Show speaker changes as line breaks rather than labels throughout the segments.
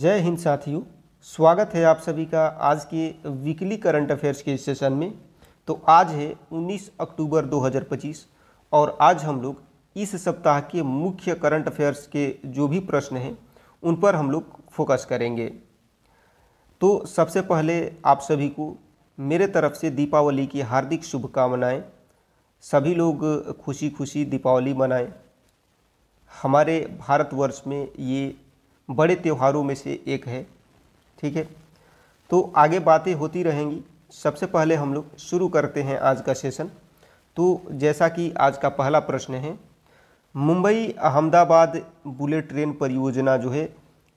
जय हिंद साथियों, स्वागत है आप सभी का आज के वीकली करंट अफेयर्स के सेशन में। तो आज है 19 अक्टूबर 2025 और आज हम लोग इस सप्ताह के मुख्य करंट अफेयर्स के जो भी प्रश्न हैं उन पर हम लोग फोकस करेंगे। तो सबसे पहले आप सभी को मेरे तरफ से दीपावली की हार्दिक शुभकामनाएं। सभी लोग खुशी खुशी दीपावली मनाएं। हमारे भारतवर्ष में ये बड़े त्योहारों में से एक है, ठीक है। तो आगे बातें होती रहेंगी। सबसे पहले हम लोग शुरू करते हैं आज का सेशन। तो जैसा कि आज का पहला प्रश्न है, मुंबई अहमदाबाद बुलेट ट्रेन परियोजना जो है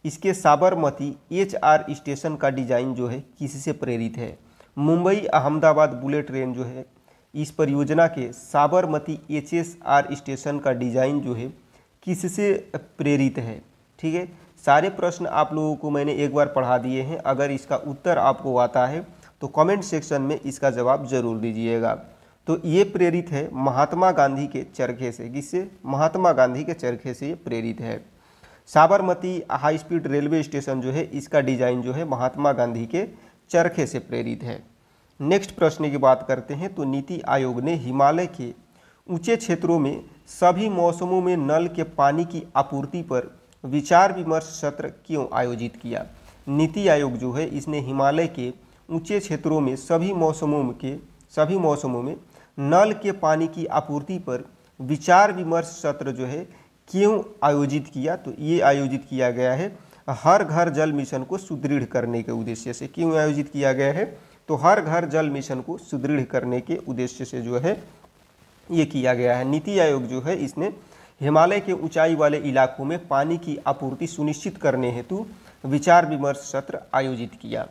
इसके साबरमती HR स्टेशन का डिज़ाइन जो है किससे प्रेरित है। मुंबई अहमदाबाद बुलेट ट्रेन जो है इस परियोजना के साबरमती HR स्टेशन का डिज़ाइन जो है किससे प्रेरित है, ठीक है। सारे प्रश्न आप लोगों को मैंने एक बार पढ़ा दिए हैं। अगर इसका उत्तर आपको आता है तो कमेंट सेक्शन में इसका जवाब जरूर दीजिएगा। तो ये प्रेरित है महात्मा गांधी के चरखे से। किससे? महात्मा गांधी के चरखे से ये प्रेरित है। Sabarmati high speed railway station जो है इसका डिज़ाइन जो है महात्मा गांधी के चरखे से प्रेरित है। नेक्स्ट प्रश्न की बात करते हैं। तो नीति आयोग ने हिमालय के ऊंचे क्षेत्रों में सभी मौसमों में नल के पानी की आपूर्ति पर विचार विमर्श सत्र क्यों आयोजित किया। नीति आयोग जो है इसने हिमालय के ऊंचे क्षेत्रों में सभी मौसमों में नल के पानी की आपूर्ति पर विचार विमर्श सत्र जो है क्यों आयोजित किया। तो ये आयोजित किया गया है हर घर जल मिशन को सुदृढ़ करने के उद्देश्य से। क्यों आयोजित किया गया है? तो हर घर जल मिशन को सुदृढ़ करने के उद्देश्य से जो है ये किया गया है। नीति आयोग जो है इसने हिमालय के ऊंचाई वाले इलाकों में पानी की आपूर्ति सुनिश्चित करने हेतु विचार विमर्श सत्र आयोजित किया।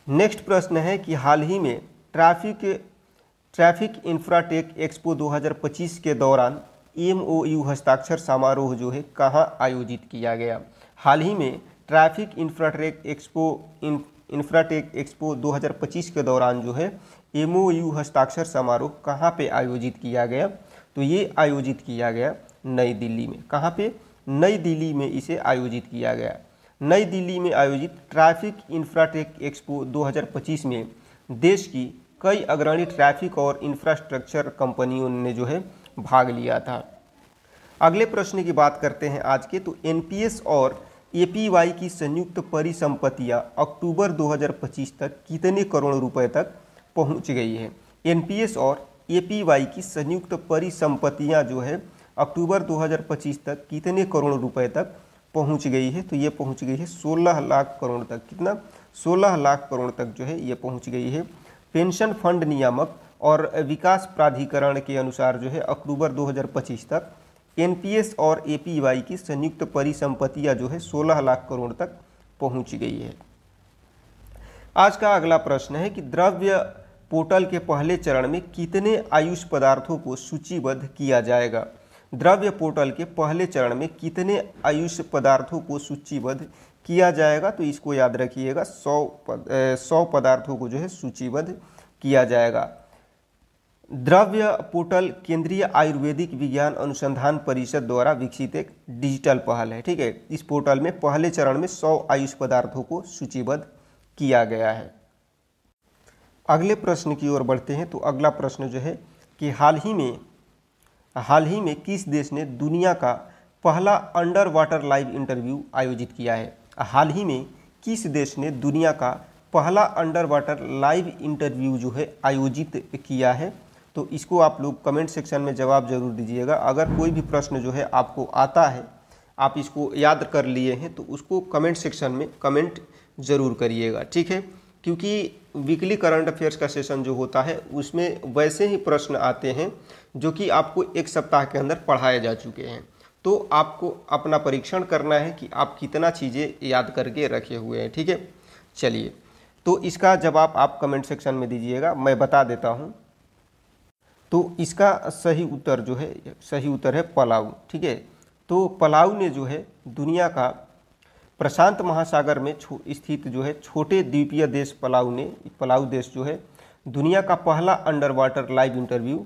नेक्स्ट प्रश्न है कि हाल ही में ट्रैफिक इंफ्राटेक एक्सपो 2025 के दौरान MOU हस्ताक्षर समारोह जो है कहाँ आयोजित किया गया। हाल ही में ट्रैफिक इंफ्राटेक एक्सपो 2025 के दौरान जो है MOU हस्ताक्षर समारोह कहाँ पे आयोजित किया गया। तो ये आयोजित किया गया नई दिल्ली में। कहाँ पे? नई दिल्ली में इसे आयोजित किया गया। नई दिल्ली में आयोजित ट्रैफिक इंफ्राटेक एक्सपो 2025 में देश की कई अग्रणी ट्रैफिक और इंफ्रास्ट्रक्चर कंपनियों ने जो है भाग लिया था। अगले प्रश्न की बात करते हैं आज के। तो NPS और APY की संयुक्त परिसंपत्तियां अक्टूबर 2025 तक कितने करोड़ रुपए तक पहुंच गई है। NPS और APY की संयुक्त परिसंपत्तियां जो है अक्टूबर 2025 तक कितने करोड़ रुपए तक पहुंच गई है। तो ये पहुंच गई है 16 लाख करोड़ तक। कितना? 16 लाख करोड़ तक जो है ये पहुंच गई है। पेंशन फंड नियामक और विकास प्राधिकरण के अनुसार जो है अक्टूबर 2025 तक NPS और APY की संयुक्त परिसंपत्तियां जो है 16 लाख करोड़ तक पहुंच गई है। आज का अगला प्रश्न है कि द्रव्य पोर्टल के पहले चरण में कितने आयुष पदार्थों को सूचीबद्ध किया जाएगा। द्रव्य पोर्टल के पहले चरण में कितने आयुष पदार्थों को सूचीबद्ध किया जाएगा। तो इसको याद रखिएगा 100 पदार्थों को जो है सूचीबद्ध किया जाएगा। द्रव्य पोर्टल केंद्रीय आयुर्वेदिक विज्ञान अनुसंधान परिषद द्वारा विकसित एक डिजिटल पहल है, ठीक है। इस पोर्टल में पहले चरण में 100 आयुष पदार्थों को सूचीबद्ध किया गया है। अगले प्रश्न की ओर बढ़ते हैं। तो अगला प्रश्न जो है कि हाल ही में किस देश ने दुनिया का पहला अंडर वाटर लाइव इंटरव्यू आयोजित किया है। हाल ही में किस देश ने दुनिया का पहला अंडर वाटर लाइव इंटरव्यू जो है आयोजित किया है। तो इसको आप लोग कमेंट सेक्शन में जवाब जरूर दीजिएगा। अगर कोई भी प्रश्न जो है आपको आता है, आप इसको याद कर लिए हैं, तो उसको कमेंट सेक्शन में कमेंट जरूर करिएगा, ठीक है। क्योंकि वीकली करंट अफेयर्स का सेशन जो होता है उसमें वैसे ही प्रश्न आते हैं जो कि आपको एक सप्ताह के अंदर पढ़ाए जा चुके हैं। तो आपको अपना परीक्षण करना है कि आप कितना चीज़ें याद करके रखे हुए हैं, ठीक है। चलिए, तो इसका जवाब आप कमेंट सेक्शन में दीजिएगा, मैं बता देता हूँ। तो इसका सही उत्तर है पलाऊ, ठीक है। तो पलाऊ ने जो है दुनिया का प्रशांत महासागर में स्थित जो है छोटे द्वीपीय देश पलाऊ देश जो है दुनिया का पहला अंडर वाटर लाइव इंटरव्यू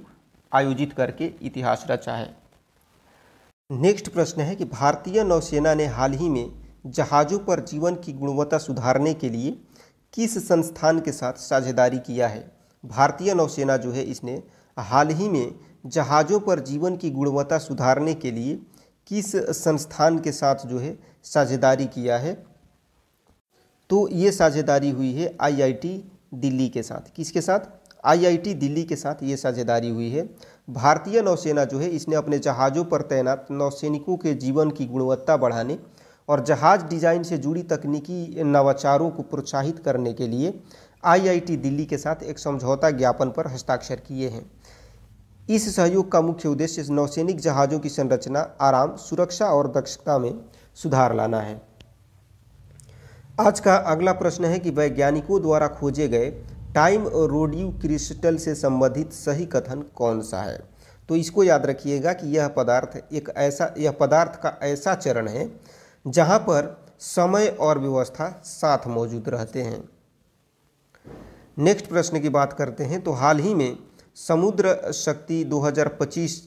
आयोजित करके इतिहास रचा है। नेक्स्ट प्रश्न है कि भारतीय नौसेना ने हाल ही में जहाज़ों पर जीवन की गुणवत्ता सुधारने के लिए किस संस्थान के साथ साझेदारी किया है? भारतीय नौसेना जो है इसने हाल ही में जहाज़ों पर जीवन की गुणवत्ता सुधारने के लिए किस संस्थान के साथ जो है साझेदारी किया है? तो ये साझेदारी हुई है आईआईटी दिल्ली के साथ। किसके साथ? आईआईटी दिल्ली के साथ ये साझेदारी हुई है। भारतीय नौसेना जो है इसने अपने जहाज़ों पर तैनात नौसैनिकों के जीवन की गुणवत्ता बढ़ाने और जहाज़ डिजाइन से जुड़ी तकनीकी नवाचारों को प्रोत्साहित करने के लिए आईआईटी दिल्ली के साथ एक समझौता ज्ञापन पर हस्ताक्षर किए हैं। इस सहयोग का मुख्य उद्देश्य नौसैनिक जहाज़ों की संरचना, आराम, सुरक्षा और दक्षता में सुधार लाना है। आज का अगला प्रश्न है कि वैज्ञानिकों द्वारा खोजे गए टाइम रोडियो क्रिस्टल से संबंधित सही कथन कौन सा है? तो इसको याद रखिएगा कि यह पदार्थ का ऐसा चरण है जहां पर समय और व्यवस्था साथ मौजूद रहते हैं। नेक्स्ट प्रश्न की बात करते हैं। तो हाल ही में समुद्र शक्ति 2025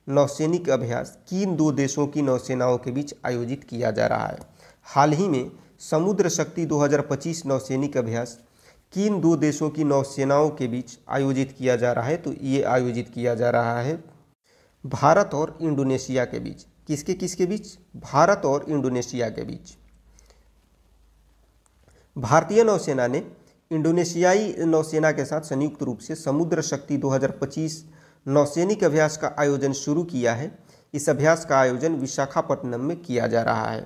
नौसैनिक अभ्यास किन दो देशों की नौसेनाओं के बीच आयोजित किया जा रहा है? हाल ही में समुद्र शक्ति 2025 नौसैनिक अभ्यास किन दो देशों की नौसेनाओं के बीच आयोजित किया जा रहा है? तो ये आयोजित किया जा रहा है भारत और इंडोनेशिया के बीच। किसके किसके बीच? भारत और इंडोनेशिया के बीच। भारतीय नौसेना ने इंडोनेशियाई नौसेना के साथ संयुक्त रूप से समुद्र शक्ति 2025 नौसैनिक अभ्यास का आयोजन शुरू किया है। इस अभ्यास का आयोजन विशाखापट्टनम में किया जा रहा है।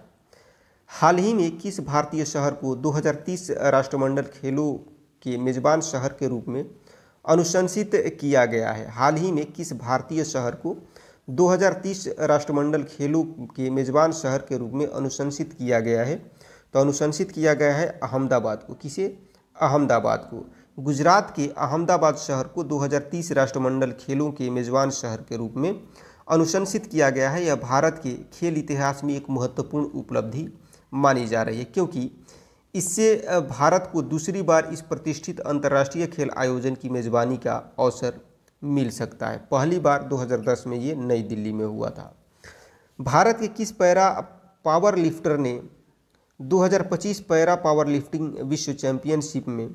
हाल ही में किस भारतीय शहर को 2030 राष्ट्रमंडल खेलों के मेजबान शहर के रूप में अनुशंसित किया गया है? हाल ही में किस भारतीय शहर को 2030 राष्ट्रमंडल खेलों के मेजबान शहर के रूप में अनुशंसित किया गया है? तो अनुशंसित किया गया है अहमदाबाद को। किसे? अहमदाबाद को। गुजरात के अहमदाबाद शहर को 2030 राष्ट्रमंडल खेलों के मेजबान शहर के रूप में अनुशंसित किया गया है। यह भारत के खेल इतिहास में एक महत्वपूर्ण उपलब्धि मानी जा रही है, क्योंकि इससे भारत को दूसरी बार इस प्रतिष्ठित अंतर्राष्ट्रीय खेल आयोजन की मेज़बानी का अवसर मिल सकता है। पहली बार 2010 में ये नई दिल्ली में हुआ था। भारत के किस पैरा पावर लिफ्टर ने 2025 पैरा पावर लिफ्टिंग विश्व चैंपियनशिप में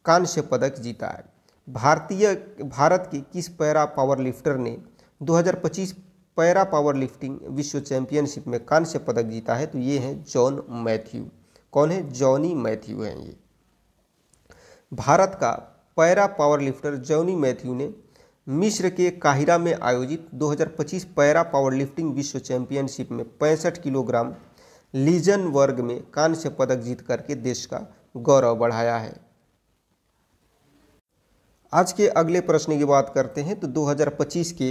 कांस्य पदक जीता है? भारत के किस पैरा पावर लिफ्टर ने 2025 पैरा पावर लिफ्टिंग विश्व चैंपियनशिप में कांस्य पदक जीता है? तो ये हैं जॉन मैथ्यू। कौन है? जॉनी मैथ्यू हैं ये। भारत का para power lifter Johnny Matthew ने मिस्र के काहिरा में आयोजित 2025 पैरा पावर लिफ्टिंग विश्व चैंपियनशिप में 65 किलोग्राम लीजन वर्ग में कांस्य पदक जीत करके देश का गौरव बढ़ाया है। आज के अगले प्रश्न की बात करते हैं। तो 2025 के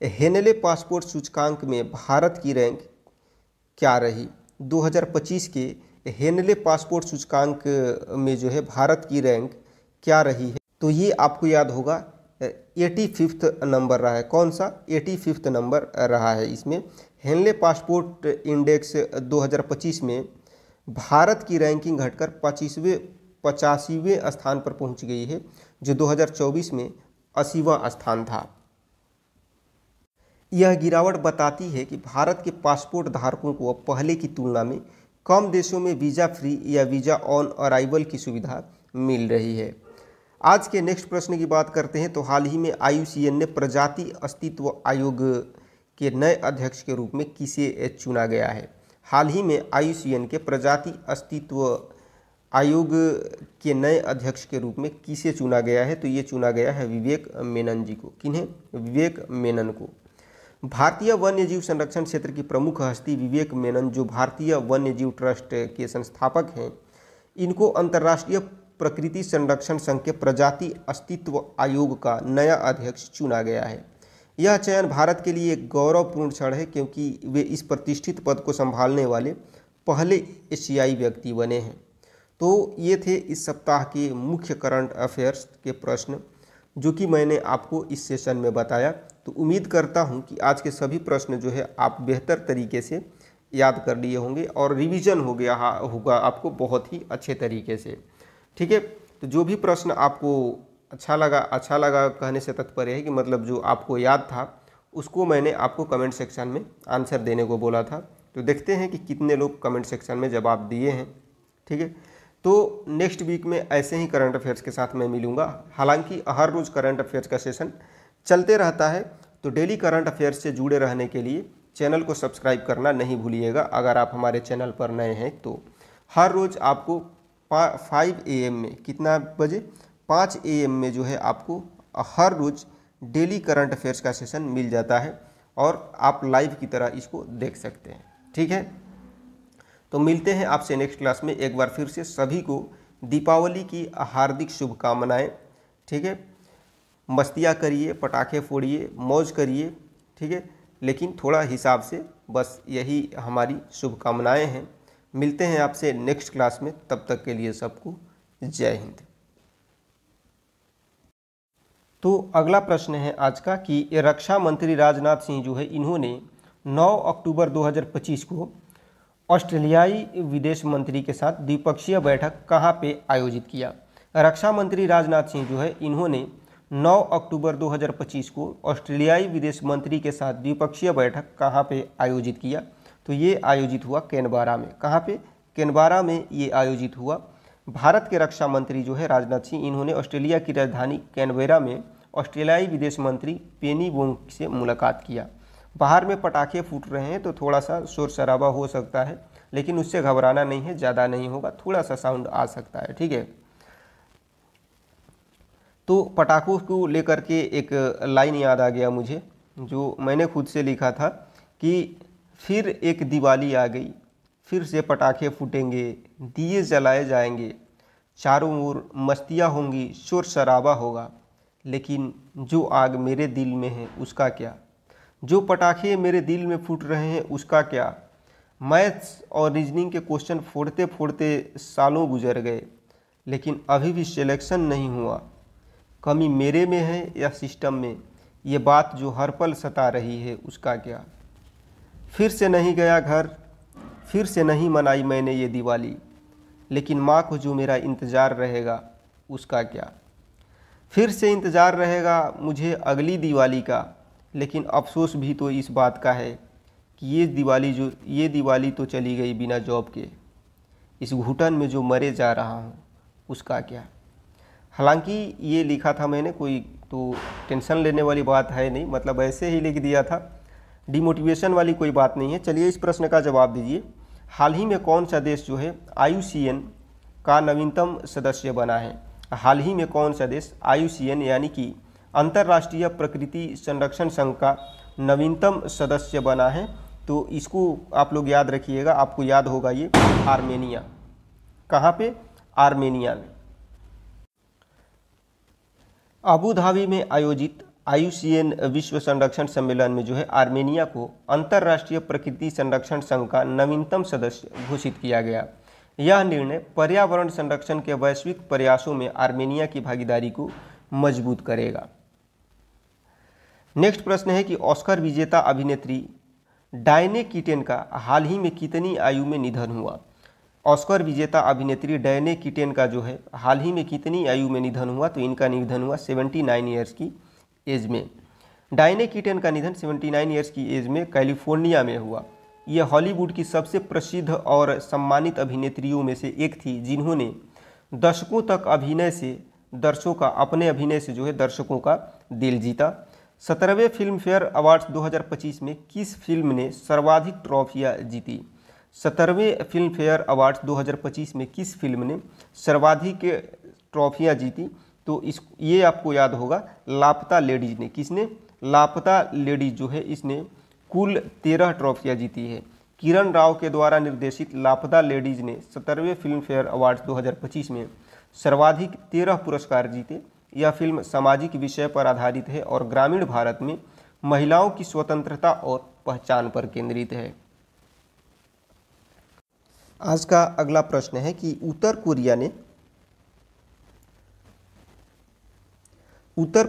हेनले पासपोर्ट सूचकांक में भारत की रैंक क्या रही? 2025 के हेनले पासपोर्ट सूचकांक में जो है भारत की रैंक क्या रही है? तो ये आपको याद होगा 85वां नंबर रहा है। कौन सा? 85वां नंबर रहा है। इसमें हेनले पासपोर्ट इंडेक्स 2025 में भारत की रैंकिंग घटकर 85वें स्थान पर पहुंच गई है, जो 2024 में 80वां स्थान था। यह गिरावट बताती है कि भारत के पासपोर्ट धारकों को अब पहले की तुलना में कम देशों में वीज़ा फ्री या वीज़ा ऑन अराइवल की सुविधा मिल रही है। आज के नेक्स्ट प्रश्न की बात करते हैं। तो हाल ही में IUCN ने प्रजाति अस्तित्व आयोग के नए अध्यक्ष के रूप में किसे चुना गया है? हाल ही में IUCN के प्रजाति अस्तित्व आयोग के नए अध्यक्ष के रूप में किसे चुना गया है? तो ये चुना गया है विवेक मेनन जी को। किन्हें? विवेक मेनन को। भारतीय वन्यजीव संरक्षण क्षेत्र की प्रमुख हस्ती विवेक मेनन, जो भारतीय वन्यजीव ट्रस्ट के संस्थापक हैं, इनको अंतर्राष्ट्रीय प्रकृति संरक्षण संघ के प्रजाति अस्तित्व आयोग का नया अध्यक्ष चुना गया है। यह चयन भारत के लिए एक गौरवपूर्ण क्षण है, क्योंकि वे इस प्रतिष्ठित पद को संभालने वाले पहले एशियाई व्यक्ति बने हैं। तो ये थे इस सप्ताह के मुख्य करंट अफेयर्स के प्रश्न, जो कि मैंने आपको इस सेशन में बताया। तो उम्मीद करता हूं कि आज के सभी प्रश्न जो है आप बेहतर तरीके से याद कर लिए होंगे और रिवीजन होगा आपको बहुत ही अच्छे तरीके से। ठीक है, तो जो भी प्रश्न आपको अच्छा लगा कहने से तात्पर्य है कि मतलब जो आपको याद था उसको मैंने आपको कमेंट सेक्शन में आंसर देने को बोला था। तो देखते हैं कि कितने लोग कमेंट सेक्शन में जवाब दिए हैं। ठीक है, तो नेक्स्ट वीक में ऐसे ही करंट अफेयर्स के साथ मैं मिलूंगा। हालांकि हर रोज़ करंट अफेयर्स का सेशन चलते रहता है, तो डेली करंट अफेयर्स से जुड़े रहने के लिए चैनल को सब्सक्राइब करना नहीं भूलिएगा। अगर आप हमारे चैनल पर नए हैं तो हर रोज़ आपको 5 AM में, कितना बजे, 5 AM में जो है आपको हर रोज़ डेली करंट अफेयर्स का सेशन मिल जाता है और आप लाइव की तरह इसको देख सकते हैं। ठीक है, तो मिलते हैं आपसे नेक्स्ट क्लास में। एक बार फिर से सभी को दीपावली की हार्दिक शुभकामनाएं। ठीक है, मस्तियाँ करिए, पटाखे फोड़िए, मौज करिए। ठीक है, लेकिन थोड़ा हिसाब से, बस यही हमारी शुभकामनाएं हैं। मिलते हैं आपसे नेक्स्ट क्लास में, तब तक के लिए सबको जय हिंद। तो अगला प्रश्न है आज का कि रक्षा मंत्री राजनाथ सिंह जो है, इन्होंने 9 अक्टूबर 2025 को ऑस्ट्रेलियाई विदेश मंत्री के साथ द्विपक्षीय बैठक कहां पे आयोजित किया। रक्षा मंत्री राजनाथ सिंह जो है, इन्होंने 9 अक्टूबर 2025 को ऑस्ट्रेलियाई विदेश मंत्री के साथ द्विपक्षीय बैठक कहां पे आयोजित किया। तो ये आयोजित हुआ कैनबरा में। कहाँ पे? कैनबरा में ये आयोजित हुआ। भारत के रक्षा मंत्री जो है राजनाथ सिंह, इन्होंने ऑस्ट्रेलिया की राजधानी कैनबरा में ऑस्ट्रेलियाई विदेश मंत्री पेनी वोंग से मुलाकात किया। बाहर में पटाखे फूट रहे हैं तो थोड़ा सा शोर शराबा हो सकता है, लेकिन उससे घबराना नहीं है, ज़्यादा नहीं होगा, थोड़ा सा साउंड आ सकता है। ठीक है, तो पटाखों को लेकर के एक लाइन याद आ गया मुझे, जो मैंने खुद से लिखा था कि फिर एक दिवाली आ गई, फिर से पटाखे फूटेंगे, दिए जलाए जाएंगे, चारों ओर मस्तियाँ होंगी, शोर शराबा होगा, लेकिन जो आग मेरे दिल में है उसका क्या, जो पटाखे मेरे दिल में फूट रहे हैं उसका क्या। मैथ्स और रीजनिंग के क्वेश्चन फोड़ते फोड़ते सालों गुजर गए, लेकिन अभी भी सिलेक्शन नहीं हुआ। कमी मेरे में है या सिस्टम में, ये बात जो हर पल सता रही है उसका क्या। फिर से नहीं गया घर, फिर से नहीं मनाई मैंने ये दिवाली, लेकिन माँ को जो मेरा इंतज़ार रहेगा उसका क्या। फिर से इंतज़ार रहेगा मुझे अगली दिवाली का, लेकिन अफसोस भी तो इस बात का है कि ये दिवाली तो चली गई बिना जॉब के। इस घुटन में जो मरे जा रहा हूँ उसका क्या। हालांकि ये लिखा था मैंने, कोई तो टेंशन लेने वाली बात है नहीं, मतलब ऐसे ही लिख दिया था, डिमोटिवेशन वाली कोई बात नहीं है। चलिए इस प्रश्न का जवाब दीजिए। हाल ही में कौन सा देश जो है IUCN का नवीनतम सदस्य बना है। हाल ही में कौन सा देश IUCN यानी कि अंतर्राष्ट्रीय प्रकृति संरक्षण संघ का नवीनतम सदस्य बना है। तो इसको आप लोग याद रखिएगा, आपको याद होगा ये आर्मेनिया। कहाँ पे? आर्मेनिया में। अबू धाबी में आयोजित IUCN विश्व संरक्षण सम्मेलन में जो है आर्मेनिया को अंतर्राष्ट्रीय प्रकृति संरक्षण संघ का नवीनतम सदस्य घोषित किया गया। यह निर्णय पर्यावरण संरक्षण के वैश्विक प्रयासों में आर्मेनिया की भागीदारी को मजबूत करेगा। नेक्स्ट प्रश्न है कि ऑस्कर विजेता अभिनेत्री डायने कीटेन का हाल ही में कितनी आयु में निधन हुआ। ऑस्कर विजेता अभिनेत्री डायने कीटेन का जो है हाल ही में कितनी आयु में निधन हुआ। तो इनका निधन हुआ 79 ईयर्स की एज में। डायने कीटेन का निधन 79 ईयर्स की एज में कैलिफोर्निया में हुआ। यह हॉलीवुड की सबसे प्रसिद्ध और सम्मानित अभिनेत्रियों में से एक थी, जिन्होंने दशकों तक अपने अभिनय से जो है दर्शकों का दिल जीता। 17वें फिल्म फेयर अवार्ड्स 2025 में किस फिल्म ने सर्वाधिक ट्रॉफियाँ जीती। 17वें फिल्म फेयर अवार्ड्स 2025 में किस फिल्म ने सर्वाधिक ट्रॉफियाँ जीती। तो ये आपको याद होगा, लापता लेडीज ने। किसने? लापता लेडीज जो है इसने कुल 13 ट्रॉफियाँ जीती है। किरण राव के द्वारा निर्देशित लापता लेडीज ने 17वें फिल्म फेयर अवार्ड्स 2025 में सर्वाधिक 13 पुरस्कार जीते। यह फिल्म सामाजिक विषय पर आधारित है और ग्रामीण भारत में महिलाओं की स्वतंत्रता और पहचान पर केंद्रित है। आज का अगला प्रश्न है कि उत्तर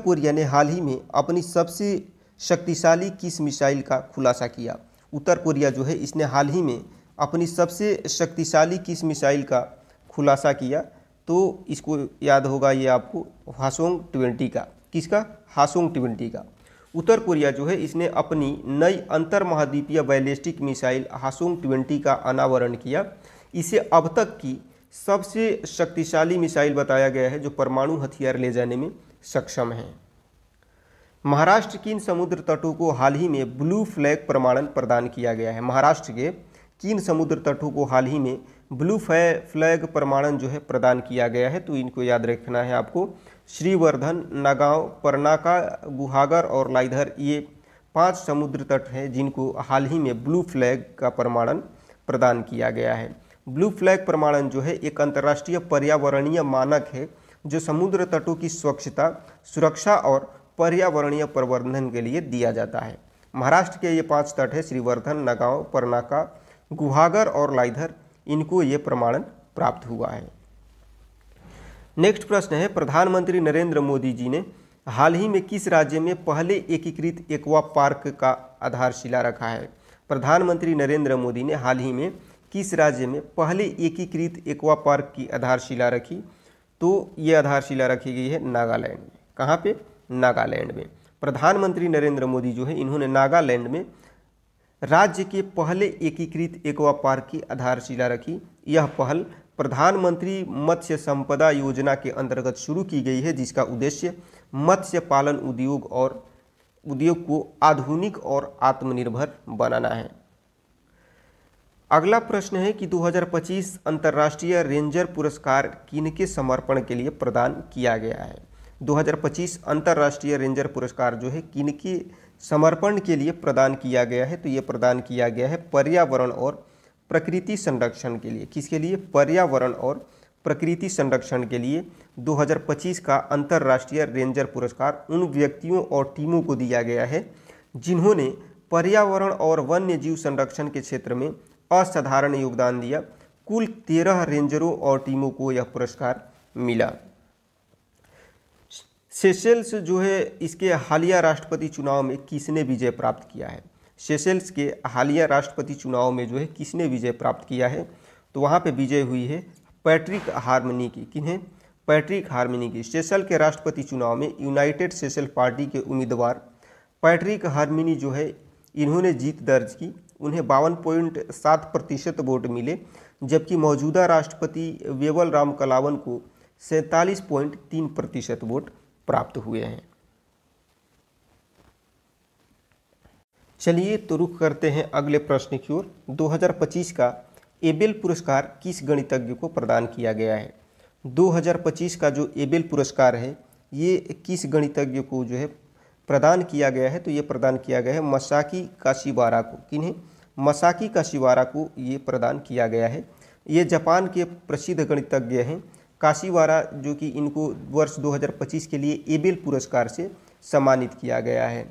कोरिया ने हाल ही में अपनी सबसे शक्तिशाली किस मिसाइल का खुलासा किया। उत्तर कोरिया जो है इसने हाल ही में अपनी सबसे शक्तिशाली किस मिसाइल का खुलासा किया। तो इसको याद होगा ये आपको, हासोंग 20 का। किसका? हासोंग 20 का। उत्तर कोरिया जो है इसने अपनी नई अंतर महाद्वीपीय बैलिस्टिक मिसाइल हासोंग 20 का अनावरण किया। इसे अब तक की सबसे शक्तिशाली मिसाइल बताया गया है जो परमाणु हथियार ले जाने में सक्षम है। महाराष्ट्र किन समुद्र तटों को हाल ही में ब्लू फ्लैग प्रमाणन प्रदान किया गया है? महाराष्ट्र के किन समुद्र तटों को हाल ही में ब्लू फ्लैग प्रमाणन जो है प्रदान किया गया है? तो इनको याद रखना है आपको। श्रीवर्धन, नागांव, परनाका, गुहागर और लाइधर, ये 5 समुद्र तट हैं जिनको हाल ही में ब्लू फ्लैग का प्रमाणन प्रदान किया गया है। ब्लू फ्लैग प्रमाणन जो है एक अंतर्राष्ट्रीय पर्यावरणीय मानक है जो समुद्र तटों की स्वच्छता, सुरक्षा और पर्यावरणीय प्रबंधन के लिए दिया जाता है। महाराष्ट्र के ये 5 तट है, श्रीवर्धन, नागांव, परनाका, गुहागर और लाइधर, इनको ये प्रमाणन प्राप्त हुआ है। नेक्स्ट प्रश्न है, प्रधानमंत्री नरेंद्र मोदी जी ने हाल ही में किस राज्य में पहले एकीकृत एक्वा पार्क का आधारशिला रखा है? प्रधानमंत्री नरेंद्र मोदी ने हाल ही में किस राज्य में पहले एकीकृत एक्वा पार्क की आधारशिला रखी? तो ये आधारशिला रखी गई है नागालैंड में। कहाँ पे? नागालैंड में। प्रधानमंत्री नरेंद्र मोदी जो है इन्होंने नागालैंड में राज्य के पहले एकीकृत एक्वा पार्क की आधारशिला रखी। यह पहल प्रधानमंत्री मत्स्य संपदा योजना के अंतर्गत शुरू की गई है जिसका उद्देश्य मत्स्य पालन उद्योग को आधुनिक और आत्मनिर्भर बनाना है। अगला प्रश्न है कि 2025 अंतर्राष्ट्रीय रेंजर पुरस्कार किनके समर्पण के लिए प्रदान किया गया है? 2025 अंतर्राष्ट्रीय रेंजर पुरस्कार जो है किनके समर्पण के लिए प्रदान किया गया है? तो ये प्रदान किया गया है पर्यावरण और प्रकृति संरक्षण के लिए। किसके लिए? पर्यावरण और प्रकृति संरक्षण के लिए 2025 का अंतर्राष्ट्रीय रेंजर पुरस्कार उन व्यक्तियों और टीमों को दिया गया है जिन्होंने पर्यावरण और वन्य जीव संरक्षण के क्षेत्र में असाधारण योगदान दिया। कुल 13 रेंजरों और टीमों को यह पुरस्कार मिला। सेशेल्स जो है इसके हालिया राष्ट्रपति चुनाव में किसने विजय प्राप्त किया है? सेशेल्स के हालिया राष्ट्रपति चुनाव में जो है किसने विजय प्राप्त किया है? तो वहाँ पे विजय हुई है पैट्रिक हार्मनी की। किन्हें? पैट्रिक हार्मनी की। सेशेल्स के राष्ट्रपति चुनाव में यूनाइटेड सेशेल्स पार्टी के उम्मीदवार पैट्रिक हार्मनी जो है इन्होंने जीत दर्ज की। उन्हें 52.7% वोट मिले, जबकि मौजूदा राष्ट्रपति वेवल राम कलावन को 47.3% वोट प्राप्त हुए हैं। चलिए तो रुख करते हैं अगले प्रश्न की ओर। 2025 का एबेल पुरस्कार किस गणितज्ञ को प्रदान किया गया है? 2025 का जो एबेल पुरस्कार है ये किस गणितज्ञ को जो है प्रदान किया गया है? तो ये प्रदान किया गया है मसाकी काशिवारा को। किन्हें? मसाकी काशिवारा को ये प्रदान किया गया है। ये जापान के प्रसिद्ध गणितज्ञ हैं काशिवारा, जो कि इनको वर्ष 2025 के लिए एबेल पुरस्कार से सम्मानित किया गया है।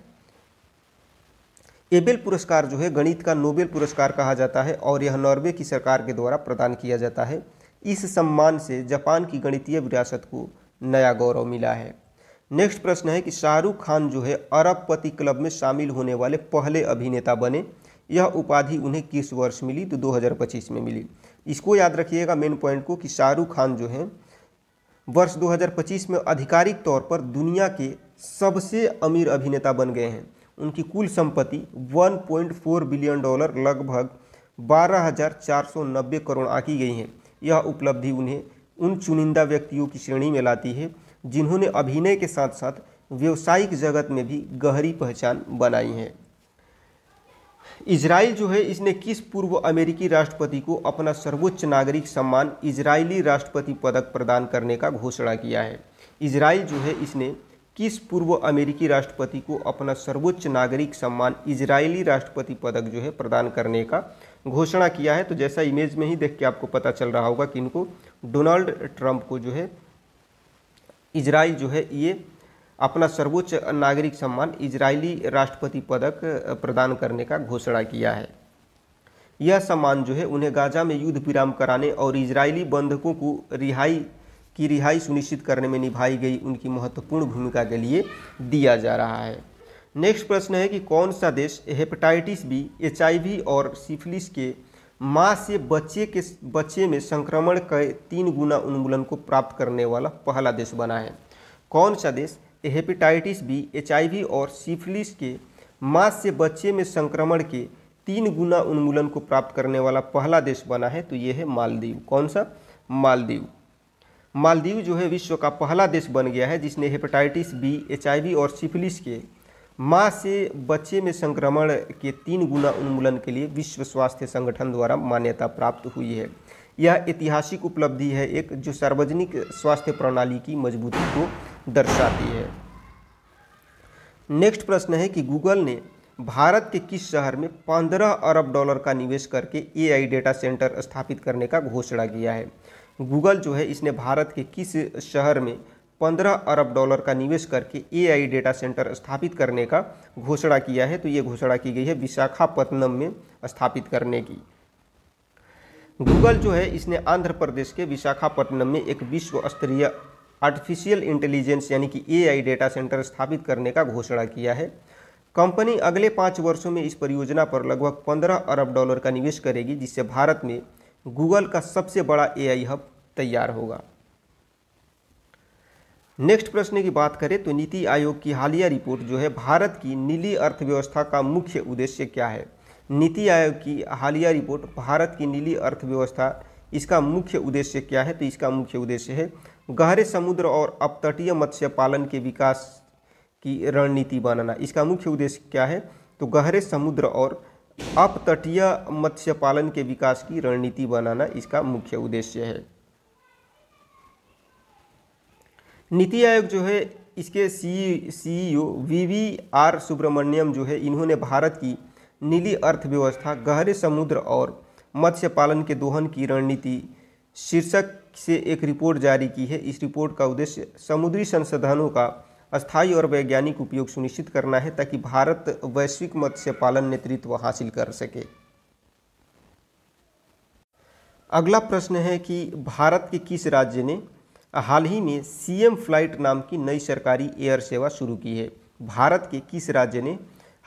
एबेल पुरस्कार जो है गणित का नोबेल पुरस्कार कहा जाता है और यह नॉर्वे की सरकार के द्वारा प्रदान किया जाता है। इस सम्मान से जापान की गणितीय विरासत को नया गौरव मिला है। नेक्स्ट प्रश्न है कि शाहरुख खान जो है अरबपति क्लब में शामिल होने वाले पहले अभिनेता बने। यह उपाधि उन्हें किस वर्ष मिली? तो 2025 में मिली। इसको याद रखिएगा मेन पॉइंट को कि शाहरुख खान जो है वर्ष 2025 में आधिकारिक तौर पर दुनिया के सबसे अमीर अभिनेता बन गए हैं। उनकी कुल संपत्ति $1.4 बिलियन लगभग 12,490 करोड़ आंकी गई है। यह उपलब्धि उन्हें उन चुनिंदा व्यक्तियों की श्रेणी में लाती है जिन्होंने अभिनय के साथ साथ व्यावसायिक जगत में भी गहरी पहचान बनाई है। इजराइल जो है इसने किस पूर्व अमेरिकी राष्ट्रपति को अपना सर्वोच्च नागरिक सम्मान इजरायली राष्ट्रपति पदक प्रदान करने का घोषणा किया है? इजराइल जो है इसने किस पूर्व अमेरिकी राष्ट्रपति को अपना सर्वोच्च नागरिक सम्मान इजरायली राष्ट्रपति पदक जो है प्रदान करने का घोषणा किया है? तो जैसा इमेज में ही देख के आपको पता चल रहा होगा कि इनको डोनाल्ड ट्रंप को जो है इजराइल जो है ये अपना सर्वोच्च नागरिक सम्मान इजरायली राष्ट्रपति पदक प्रदान करने का घोषणा किया है। यह सम्मान जो है उन्हें गाजा में युद्ध विराम कराने और इजरायली बंधकों को रिहाई सुनिश्चित करने में निभाई गई उनकी महत्वपूर्ण भूमिका के लिए दिया जा रहा है। नेक्स्ट प्रश्न है कि कौन सा देश हेपेटाइटिस बी, HIV और सिफिलिस के माँ से बच्चे में संक्रमण के 3 गुना उन्मूलन को प्राप्त करने वाला पहला देश बना है? कौन सा देश हेपेटाइटिस बी, HIV और सिफिलिस के मां से बच्चे में संक्रमण के 3 गुना उन्मूलन को प्राप्त करने वाला पहला देश बना है, तो ये है मालदीव। कौन सा? मालदीव। मालदीव जो है विश्व का पहला देश बन गया है जिसने हेपेटाइटिस बी, HIV और सिफिलिस के मां से बच्चे में संक्रमण के 3 गुना उन्मूलन के लिए विश्व स्वास्थ्य संगठन द्वारा मान्यता प्राप्त हुई है। यह ऐतिहासिक उपलब्धि है एक, जो सार्वजनिक स्वास्थ्य प्रणाली की मजबूती को दर्शाती है। नेक्स्ट प्रश्न है कि गूगल ने भारत के किस शहर में 15 अरब डॉलर का निवेश करके AI डेटा सेंटर स्थापित करने का घोषणा किया है। गूगल जो है इसने भारत के किस शहर में 15 अरब डॉलर का निवेश करके AI डेटा सेंटर स्थापित करने का घोषणा किया है, तो ये घोषणा की गई है विशाखापत्तनम में स्थापित करने की। गूगल जो है इसने आंध्र प्रदेश के विशाखापत्तनम में एक विश्व स्तरीय आर्टिफिशियल इंटेलिजेंस यानी कि AI डेटा सेंटर स्थापित करने का घोषणा किया है। कंपनी अगले 5 वर्षों में इस परियोजना पर लगभग 15 अरब डॉलर का निवेश करेगी, जिससे भारत में गूगल का सबसे बड़ा AI हब तैयार होगा। नेक्स्ट प्रश्न की बात करें तो नीति आयोग की हालिया रिपोर्ट जो है भारत की नीली अर्थव्यवस्था का मुख्य उद्देश्य क्या है। नीति आयोग की हालिया रिपोर्ट भारत की नीली अर्थव्यवस्था, इसका मुख्य उद्देश्य क्या है, तो इसका मुख्य उद्देश्य है गहरे समुद्र और अपतटीय मत्स्य पालन के विकास की रणनीति बनाना। इसका मुख्य उद्देश्य क्या है, तो गहरे समुद्र और अपतटीय मत्स्य पालन के विकास की रणनीति बनाना इसका मुख्य उद्देश्य है। नीति आयोग जो है इसके CEO VVR सुब्रमण्यम जो है इन्होंने भारत की नीली अर्थव्यवस्था, गहरे समुद्र और मत्स्य पालन के दोहन की रणनीति शीर्षक से एक रिपोर्ट जारी की है। इस रिपोर्ट का उद्देश्य समुद्री संसाधनों का अस्थायी और वैज्ञानिक उपयोग सुनिश्चित करना है ताकि भारत वैश्विक मत्स्य पालन नेतृत्व हासिल कर सके। अगला प्रश्न है कि भारत के किस राज्य ने हाल ही में CM फ्लाइट नाम की नई सरकारी एयर सेवा शुरू की है। भारत के किस राज्य ने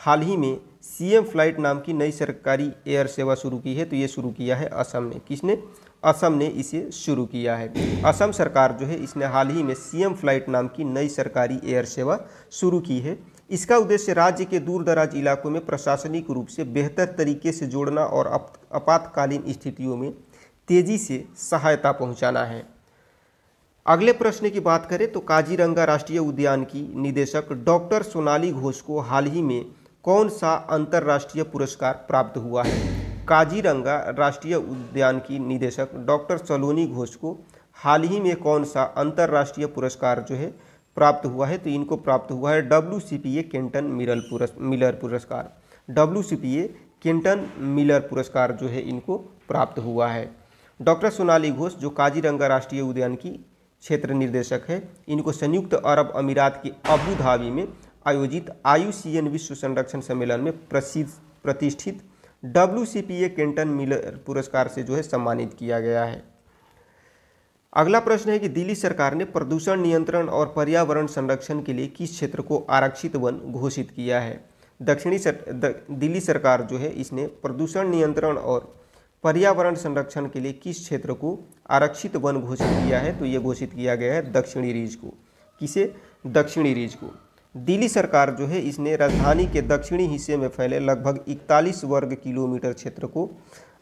हाल ही में CM फ्लाइट नाम की नई सरकारी एयर सेवा शुरू की है, तो ये शुरू किया है असम ने। किसने? असम ने इसे शुरू किया है। असम सरकार जो है इसने हाल ही में CM फ्लाइट नाम की नई सरकारी एयर सेवा शुरू की है। इसका उद्देश्य राज्य के दूर दराज इलाकों में प्रशासनिक रूप से बेहतर तरीके से जोड़ना और आपातकालीन स्थितियों में तेजी से सहायता पहुंचाना है। अगले प्रश्न की बात करें तो काजीरंगा राष्ट्रीय उद्यान की निदेशक डॉक्टर सोनाली घोष को हाल ही में कौन सा अंतर्राष्ट्रीय पुरस्कार प्राप्त हुआ है। काजीरंगा राष्ट्रीय उद्यान की निदेशक डॉक्टर सलोनी घोष को हाल ही में कौन सा अंतर्राष्ट्रीय पुरस्कार जो है प्राप्त हुआ है, तो इनको प्राप्त हुआ है WCPA केंटन मिलर पुरस्कार। WCPA केंटन मिलर पुरस्कार जो है इनको प्राप्त हुआ है। डॉक्टर सोनाली घोष जो काजीरंगा राष्ट्रीय उद्यान की क्षेत्र निर्देशक है, इनको संयुक्त अरब अमीरात के अबू धाबी में आयोजित IUCN विश्व संरक्षण सम्मेलन में प्रतिष्ठित WCPA केंटन मिलर पुरस्कार से जो है सम्मानित किया गया है। अगला प्रश्न है कि दिल्ली सरकार ने प्रदूषण नियंत्रण और पर्यावरण संरक्षण के लिए किस क्षेत्र को आरक्षित वन घोषित किया है। दिल्ली सरकार जो है इसने प्रदूषण नियंत्रण और पर्यावरण संरक्षण के लिए किस क्षेत्र को आरक्षित वन घोषित किया है, तो ये घोषित किया गया है दक्षिणी रीज को। किसे? दक्षिणी रीज को। दिल्ली सरकार जो है इसने राजधानी के दक्षिणी हिस्से में फैले लगभग 41 वर्ग किलोमीटर क्षेत्र को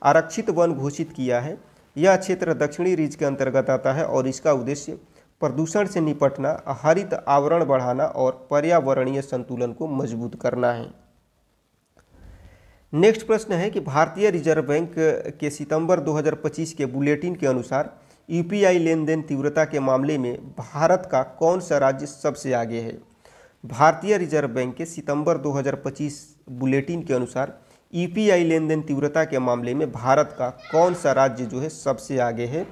आरक्षित वन घोषित किया है। यह क्षेत्र दक्षिणी रीज के अंतर्गत आता है और इसका उद्देश्य प्रदूषण से निपटना, हरित आवरण बढ़ाना और पर्यावरणीय संतुलन को मजबूत करना है। नेक्स्ट प्रश्न है कि भारतीय रिजर्व बैंक के सितंबर 2025 के बुलेटिन के अनुसार UPI लेन देन तीव्रता के मामले में भारत का कौन सा राज्य सबसे आगे है। भारतीय रिजर्व बैंक के सितंबर 2025 बुलेटिन के अनुसार UPI लेन देन तीव्रता के मामले में भारत का कौन सा राज्य जो है सबसे आगे है,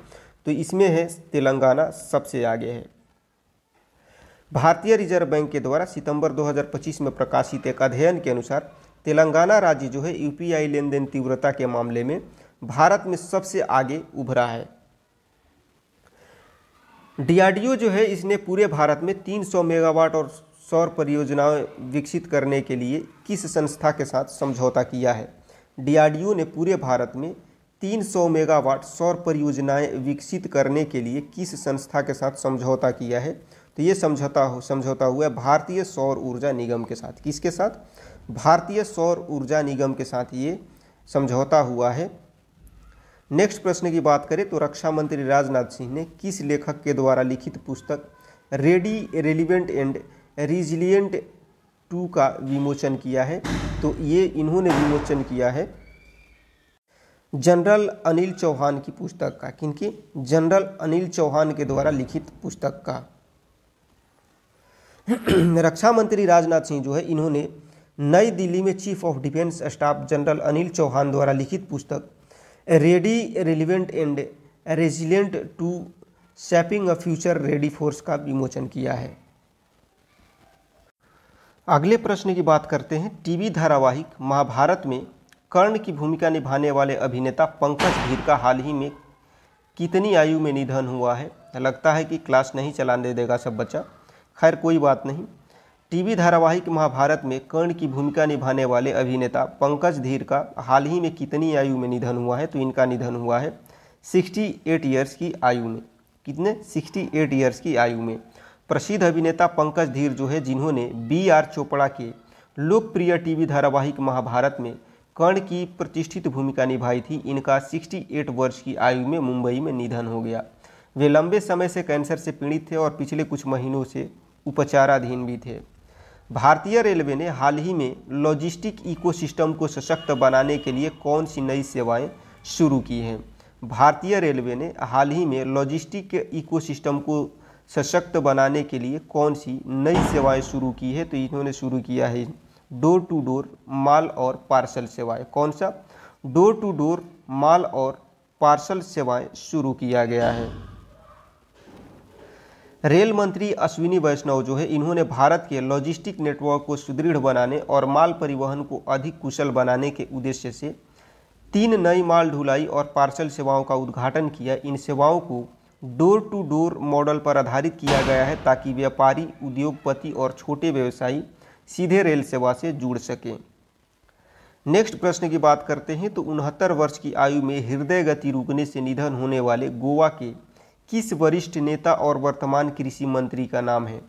तो इसमें है तेलंगाना सबसे आगे है। भारतीय रिजर्व बैंक के द्वारा सितंबर 2025 में प्रकाशित एक अध्ययन के अनुसार तेलंगाना राज्य जो है UPI लेन देन तीव्रता के मामले में भारत में सबसे आगे उभरा है। DRDO जो है इसने पूरे भारत में 300 मेगावाट और सौर परियोजनाएं विकसित करने के लिए किस संस्था के साथ समझौता किया है। DRDO ने पूरे भारत में 300 मेगावाट सौर परियोजनाएं विकसित करने के लिए किस संस्था के साथ समझौता किया है, तो ये समझौता हुआ है भारतीय सौर ऊर्जा निगम के साथ। किसके साथ? भारतीय सौर ऊर्जा निगम के साथ ये समझौता हुआ है। नेक्स्ट प्रश्न की बात करें तो रक्षा मंत्री राजनाथ सिंह ने किस लेखक के द्वारा लिखित पुस्तक रेडी, रेलिवेंट एंड रिजिलियंट 2 का विमोचन किया है? तो ये इन्होंने विमोचन किया है जनरल अनिल चौहान की पुस्तक का। किनकी? जनरल अनिल चौहान के द्वारा लिखित पुस्तक का। रक्षा मंत्री राजनाथ सिंह जो है इन्होंने नई दिल्ली में chief of defence staff general Anil Chauhan द्वारा लिखित पुस्तक ready, relevant and resilient 2 shaping a future ready force का विमोचन किया है। अगले प्रश्न की बात करते हैं। टीवी धारावाहिक महाभारत में कर्ण की भूमिका निभाने वाले अभिनेता पंकज धीर का हाल ही में कितनी आयु में निधन हुआ है? लगता है कि क्लास नहीं चलाने देगा सब बच्चा, खैर कोई बात नहीं। टीवी धारावाहिक महाभारत में कर्ण की भूमिका निभाने वाले अभिनेता पंकज धीर का हाल ही में कितनी आयु में निधन हुआ है? तो इनका निधन हुआ है 68 ईयर्स की आयु में। कितने? 68 ईयर्स की आयु में। प्रसिद्ध अभिनेता पंकज धीर जो है जिन्होंने BR चोपड़ा के लोकप्रिय टीवी धारावाहिक महाभारत में कर्ण की प्रतिष्ठित भूमिका निभाई थी, इनका 68 वर्ष की आयु में मुंबई में निधन हो गया। वे लंबे समय से कैंसर से पीड़ित थे और पिछले कुछ महीनों से उपचाराधीन भी थे। भारतीय रेलवे ने हाल ही में लॉजिस्टिक इकोसिस्टम को सशक्त बनाने के लिए कौन सी नई सेवाएं शुरू की हैं? भारतीय रेलवे ने हाल ही में लॉजिस्टिक इकोसिस्टम को सशक्त बनाने के लिए कौन सी नई सेवाएं शुरू की है? तो इन्होंने शुरू किया है डोर टू डोर माल और पार्सल सेवाएं। कौन सा? डोर टू डोर माल और पार्सल सेवाएं शुरू किया गया है। रेल मंत्री अश्विनी वैष्णव जो है इन्होंने भारत के लॉजिस्टिक नेटवर्क को सुदृढ़ बनाने और माल परिवहन को अधिक कुशल बनाने के उद्देश्य से 3 नई माल ढुलाई और पार्सल सेवाओं का उद्घाटन किया। इन सेवाओं को डोर टू डोर मॉडल पर आधारित किया गया है ताकि व्यापारी, उद्योगपति और छोटे व्यवसायी सीधे रेल सेवा से जुड़ सकें। नेक्स्ट प्रश्न की बात करते हैं तो 69 वर्ष की आयु में हृदय गति रुकने से निधन होने वाले गोवा के किस वरिष्ठ नेता और वर्तमान कृषि मंत्री का नाम है?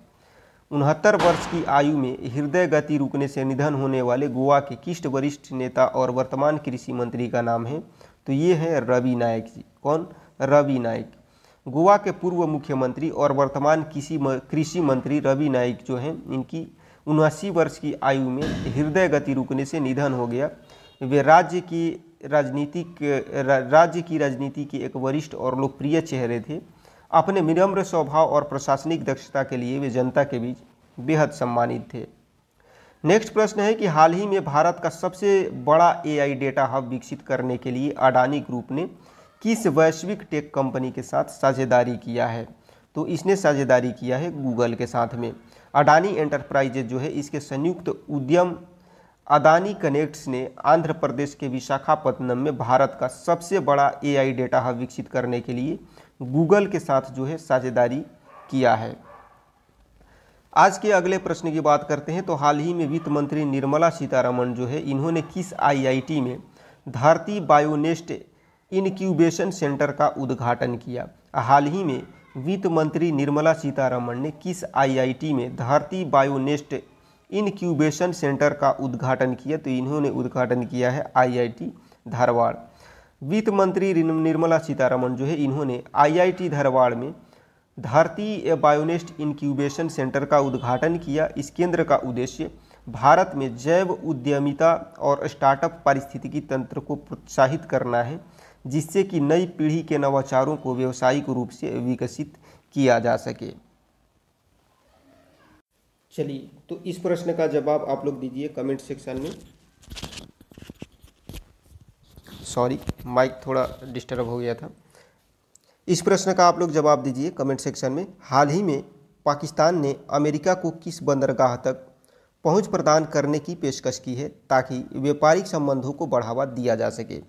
69 वर्ष की आयु में हृदय गति रुकने से निधन होने वाले गोवा के किस वरिष्ठ नेता और वर्तमान कृषि मंत्री का नाम है? तो ये है रवि नायक जी। कौन? रवि नायक। गोवा के पूर्व मुख्यमंत्री और वर्तमान कृषि मंत्री रवि नायक जो हैं इनकी 79 वर्ष की आयु में हृदय गति रुकने से निधन हो गया। वे राज्य की राजनीति के एक वरिष्ठ और लोकप्रिय चेहरे थे। अपने विनम्र स्वभाव और प्रशासनिक दक्षता के लिए वे जनता के बीच बेहद सम्मानित थे। नेक्स्ट प्रश्न है कि हाल ही में भारत का सबसे बड़ा AI डेटा हब विकसित करने के लिए अडानी ग्रुप ने किस वैश्विक टेक कंपनी के साथ साझेदारी किया है? तो इसने साझेदारी किया है गूगल के साथ में। अडानी एंटरप्राइजेज जो है इसके संयुक्त उद्यम अदानी कनेक्ट्स ने आंध्र प्रदेश के विशाखापत्तनम में भारत का सबसे बड़ा AI डेटा हब विकसित करने के लिए गूगल के साथ जो है साझेदारी किया है। आज के अगले प्रश्न की बात करते हैं तो हाल ही में वित्त मंत्री निर्मला सीतारमण जो है इन्होंने किस IIT में धरती बायोनेस्ट इनक्यूबेशन सेंटर का उद्घाटन किया? हाल ही में वित्त मंत्री निर्मला सीतारमण ने किस IIT में धरती बायोनेस्ट इनक्यूबेशन सेंटर का उद्घाटन किया? तो इन्होंने उद्घाटन किया है IIT धारवाड़। वित्त मंत्री निर्मला सीतारमण जो है इन्होंने IIT धारवाड़ में धरती बायोनेस्ट इनक्यूबेशन सेंटर का उद्घाटन किया। इस केंद्र का उद्देश्य भारत में जैव उद्यमिता और स्टार्टअप पारिस्थितिकी तंत्र को प्रोत्साहित करना है, जिससे कि नई पीढ़ी के नवाचारों को व्यावसायिक रूप से विकसित किया जा सके। चलिए, तो इस प्रश्न का जवाब आप लोग दीजिए कमेंट सेक्शन में। सॉरी, माइक थोड़ा डिस्टर्ब हो गया था। इस प्रश्न का आप लोग जवाब दीजिए कमेंट सेक्शन में। हाल ही में पाकिस्तान ने अमेरिका को किस बंदरगाह तक पहुंच प्रदान करने की पेशकश की है ताकि व्यापारिक संबंधों को बढ़ावा दिया जा सके?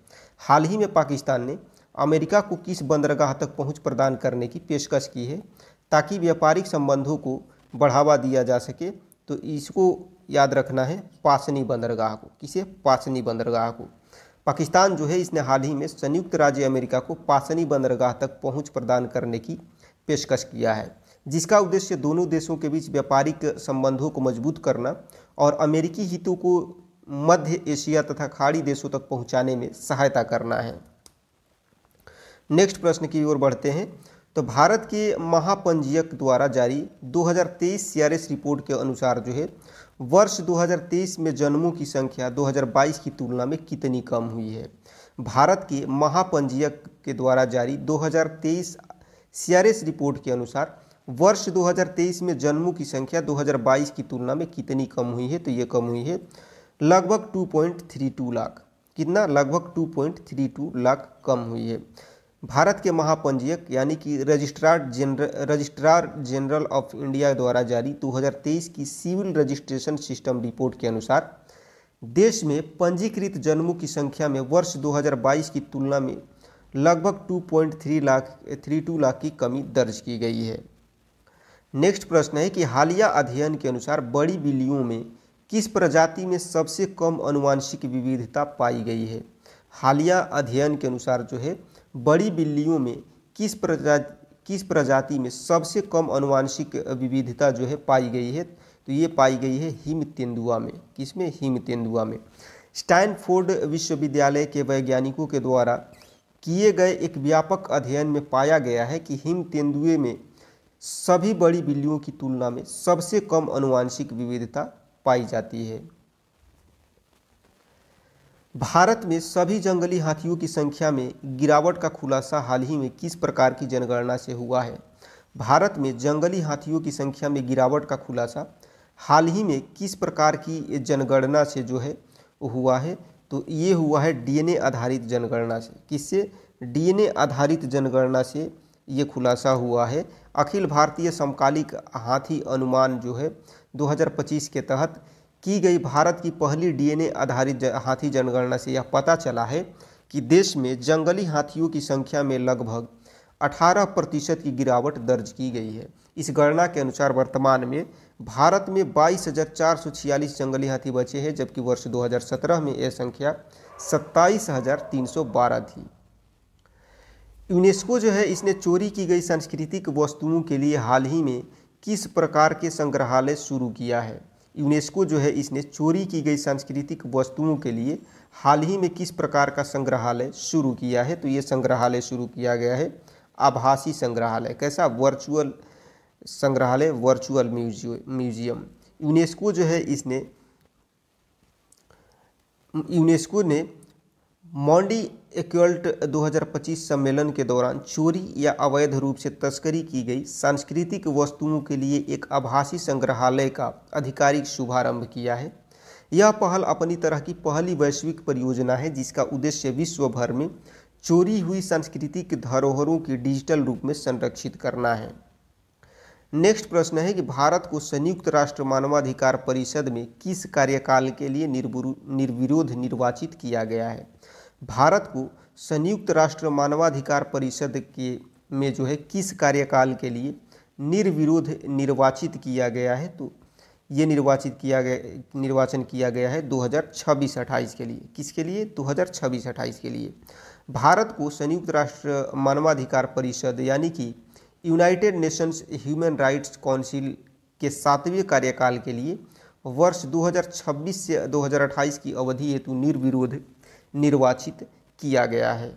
हाल ही में पाकिस्तान ने अमेरिका को किस बंदरगाह तक पहुंच प्रदान करने की पेशकश की है ताकि व्यापारिक संबंधों को बढ़ावा दिया जा सके? तो इसको याद रखना है, पासनी बंदरगाह को। किसे? पासनी बंदरगाह को। पाकिस्तान जो है इसने हाल ही में संयुक्त राज्य अमेरिका को पासनी बंदरगाह तक पहुंच प्रदान करने की पेशकश किया है, जिसका उद्देश्य दोनों देशों के बीच व्यापारिक संबंधों को मजबूत करना और अमेरिकी हितों को मध्य एशिया तथा खाड़ी देशों तक पहुंचाने में सहायता करना है। नेक्स्ट प्रश्न की ओर बढ़ते हैं। तो भारत के महापंजीयक द्वारा जारी 2023 सीआरएस रिपोर्ट के अनुसार जो है वर्ष 2023 में जन्मों की संख्या 2022 की तुलना में कितनी कम हुई है। भारत के महापंजीयक के द्वारा जारी 2023 सीआरएस रिपोर्ट के अनुसार वर्ष 2023 में जन्मों की संख्या 2022 की तुलना में कितनी कम हुई है। तो ये कम हुई है लगभग 2.32 लाख। कितना? लगभग 2.32 लाख कम हुई है। भारत के महापंजीयक यानी कि रजिस्ट्रार जनरल ऑफ इंडिया द्वारा जारी 2023 की सिविल रजिस्ट्रेशन सिस्टम रिपोर्ट के अनुसार देश में पंजीकृत जन्मों की संख्या में वर्ष 2022 की तुलना में लगभग 2.32 लाख की कमी दर्ज की गई है। नेक्स्ट प्रश्न है कि हालिया अध्ययन के अनुसार बड़ी बिल्लियों में किस प्रजाति में सबसे कम आनुवंशिक विविधता पाई गई है। हालिया अध्ययन के अनुसार जो है बड़ी बिल्लियों में किस प्रजाति में सबसे कम आनुवंशिक विविधता जो है पाई गई है। तो ये पाई गई है हिम तेंदुआ में। किसमें? हिम तेंदुआ में। स्टैनफोर्ड विश्वविद्यालय के वैज्ञानिकों के द्वारा किए गए एक व्यापक अध्ययन में पाया गया है कि हिम तेंदुए में सभी बड़ी बिल्लियों की तुलना में सबसे कम आनुवंशिक विविधता पाई जाती है। भारत में सभी जंगली हाथियों की संख्या में गिरावट का खुलासा हाल ही में किस प्रकार की जनगणना से हुआ है। भारत में जंगली हाथियों की संख्या में गिरावट का खुलासा हाल ही में किस प्रकार की जनगणना से जो है हुआ है। तो ये हुआ है डीएनए आधारित जनगणना से। किससे? डीएनए आधारित जनगणना से ये खुलासा हुआ है। अखिल भारतीय समकालिक हाथी अनुमान जो है 2025 के तहत की गई भारत की पहली डीएनए आधारित हाथी जनगणना से यह पता चला है कि देश में जंगली हाथियों की संख्या में लगभग 18% की गिरावट दर्ज की गई है। इस गणना के अनुसार वर्तमान में भारत में 22,446 जंगली हाथी बचे हैं, जबकि वर्ष 2017 में यह संख्या 27,312 थी। यूनेस्को जो है इसने चोरी की गई सांस्कृतिक वस्तुओं के लिए हाल ही में किस प्रकार के संग्रहालय शुरू किया है। यूनेस्को जो है इसने चोरी की गई सांस्कृतिक वस्तुओं के लिए हाल ही में किस प्रकार का संग्रहालय शुरू किया है। तो ये संग्रहालय शुरू किया गया है आभासी संग्रहालय। कैसा? वर्चुअल संग्रहालय, वर्चुअल म्यूजियम। यूनेस्को ने मॉन्डी एक्वल्ट 2025 सम्मेलन के दौरान चोरी या अवैध रूप से तस्करी की गई सांस्कृतिक वस्तुओं के लिए एक आभासी संग्रहालय का आधिकारिक शुभारंभ किया है। यह पहल अपनी तरह की पहली वैश्विक परियोजना है जिसका उद्देश्य विश्व भर में चोरी हुई सांस्कृतिक धरोहरों की डिजिटल रूप में संरक्षित करना है। नेक्स्ट प्रश्न है कि भारत को संयुक्त राष्ट्र मानवाधिकार परिषद में किस कार्यकाल के लिए निर्विरोध निर्वाचित किया गया है। भारत को संयुक्त राष्ट्र मानवाधिकार परिषद में जो है किस कार्यकाल के लिए निर्विरोध निर्वाचित किया गया है। तो ये निर्वाचन किया गया है 2026-28 के लिए। किसके लिए? 2026-28 के लिए। भारत को संयुक्त राष्ट्र मानवाधिकार परिषद यानी कि United Nations human rights council के 7वें कार्यकाल के लिए वर्ष 2026 से 2028 की अवधि हेतु निर्विरोध निर्वाचित किया गया है।